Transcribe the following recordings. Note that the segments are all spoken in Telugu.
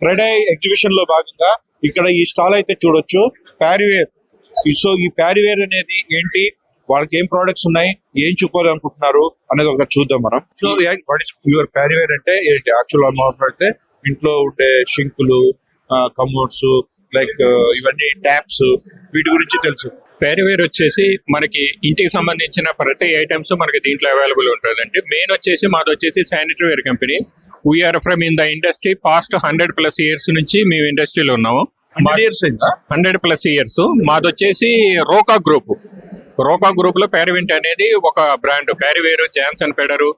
క్రెడై ఎగ్జిబిషన్ లో భాగంగా ఇక్కడ ఈ స్టాల్ అయితే చూడొచ్చు. ప్యారివేర్. సో ఈ ప్యారివేర్ అనేది ఏంటి, వాళ్ళకి ఏం ప్రొడక్ట్స్ ఉన్నాయి, ఏం చూపాలనుకుంటున్నారు అనేది ఒకటి చూద్దాం మనం. So what is your Parryware అంటే ఏంటి? యాక్చువల్ మాట్లాడితే ఇంట్లో ఉండే షింకులు, కమోడ్స్, లైక్ ఇవన్నీ ట్యాప్స్, వీటి గురించి తెలుసు. ప్యారివేర్ వచ్చేసి మనకి ఇంటికి సంబంధించిన ప్రతి ఐటమ్స్ మనకి దీంట్లో అవైలబుల్ ఉంటుందండి. మెయిన్ వచ్చేసి మాది వచ్చేసి sanitary ware company. We're from in the industry past 100+ years నుంచి మేము ఇండస్ట్రీలో ఉన్నాము. 100+ ఇయర్స్. మాది వచ్చేసి రోకా గ్రూప్. రోకా గ్రూప్ లో ప్యారివెంట్ అనేది ఒక బ్రాండ్. ప్యారివేర్, జాన్సన్ పెడరు,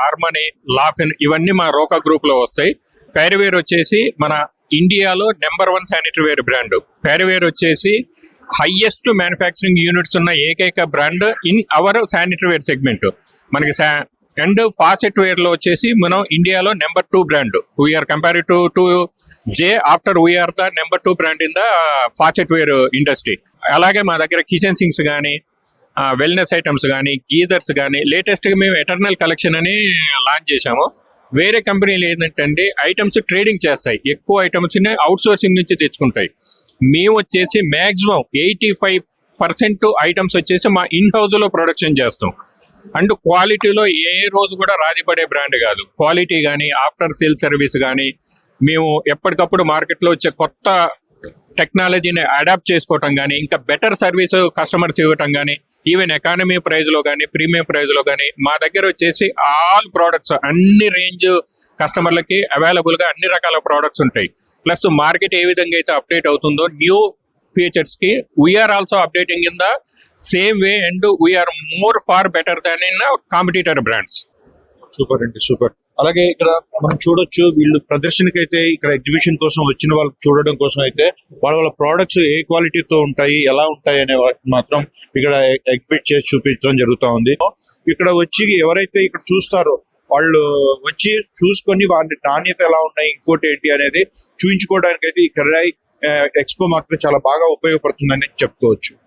ఆర్మనీ, లాఫెన్ ఇవన్నీ మా రోకా గ్రూప్ లో వస్తాయి. ప్యారివేర్ వచ్చేసి మన ఇండియాలో number 1 sanitary ware brand. Parryware వచ్చేసి హైయెస్ట్ మ్యానుఫ్యాక్చరింగ్ యూనిట్స్ ఉన్న ఏకైక brand in our sanitary ware segment. మనకి అండ్ ఫాసెట్ వేర్ లో వచ్చేసి మనం ఇండియాలో number 2 brand. We're compared to J after we're the number 2 brand in the faucet ware industry. అలాగే మా దగ్గర కిచెన్ సింక్స్ కానీ, వెల్నెస్ ఐటమ్స్ కానీ, గీజర్స్ కానీ, లేటెస్ట్ గా మేము ఎటర్నల్ కలెక్షన్ అని లాంచ్ చేశాము. వేరే కంపెనీలు ఏంటంటే ఐటమ్స్ ట్రేడింగ్ చేస్తాయి, ఎక్కువ ఐటమ్స్ అవుట్ సోర్సింగ్ నుంచి తెచ్చుకుంటాయి. మేము వచ్చేసి మాక్సిమం 85% ఐటమ్స్ వచ్చేసి మా ఇన్ హౌస్ లో ప్రొడక్షన్ చేస్తాం. అండ్ క్వాలిటీలో ఏ రోజు కూడా రాజీపడే బ్రాండ్ కాదు. క్వాలిటీ కానీ, ఆఫ్టర్ సేల్ సర్వీస్ కానీ, మేము ఎప్పటికప్పుడు మార్కెట్లో వచ్చే కొత్త టెక్నాలజీని అడాప్ట్ చేసుకోవటం కానీ, ఇంకా బెటర్ సర్వీస్ కస్టమర్స్ ఇవ్వటం కానీ, ఈవెన్ ఎకానమీ ప్రైస్ లో కానీ, ప్రీమియం ప్రైస్ లో కానీ మా దగ్గర వచ్చేసి ఆల్ ప్రోడక్ట్స్, అన్ని రేంజ్ కస్టమర్లకి అవైలబుల్ గా అన్ని రకాల ప్రోడక్ట్స్ ఉంటాయి. ప్లస్ మార్కెట్ ఏ విధంగా అయితే అప్డేట్ అవుతుందో న్యూ ఫీచర్స్ కి we're also updating in the same way and we're more far better than in competitor brands. Super అండి, సూపర్. అలాగే ఇక్కడ మనం చూడొచ్చు, వీళ్ళు ప్రదర్శనకి అయితే ఇక్కడ ఎగ్జిబిషన్ కోసం వచ్చిన వాళ్ళకి చూడడం కోసం అయితే వాళ్ళ ప్రోడక్ట్స్ ఏ క్వాలిటీతో ఉంటాయి, ఎలా ఉంటాయి అనే మాత్రం ఇక్కడ ఎగ్జిబిట్ చేసి చూపించడం జరుగుతూ ఉంది. ఇక్కడ వచ్చి ఎవరైతే ఇక్కడ చూస్తారో వాళ్ళు వచ్చి చూసుకొని వాళ్ళ నాణ్యత ఎలా ఉన్నాయి, ఇంకోటి ఏంటి అనేది చూపించుకోవడానికి అయితే ఈ క్రెడై ఎక్స్పో మాత్రం చాలా బాగా ఉపయోగపడుతుందని చెప్పుకోవచ్చు.